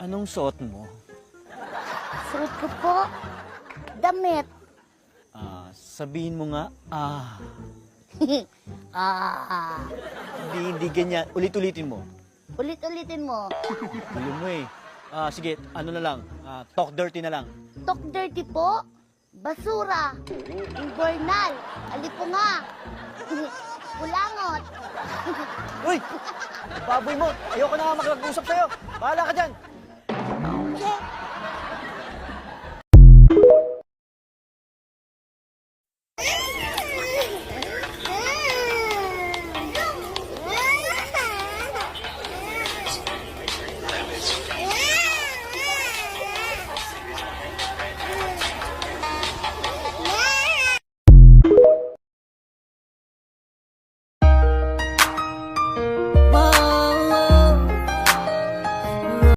Anong suot mo? Suot ko po, damit. Sabihin mo nga, Ah, hindi ganyan. Ulit-ulitin mo. ulit-ulitin mo. Gulo mo eh. Sige, ano na lang, talk dirty na lang. Talk dirty po, basura, invernal, alipunga, kulangot. Uy! Baboy mo! Ayoko na nga makipag-usap sa'yo! Bahala ka dyan! Che,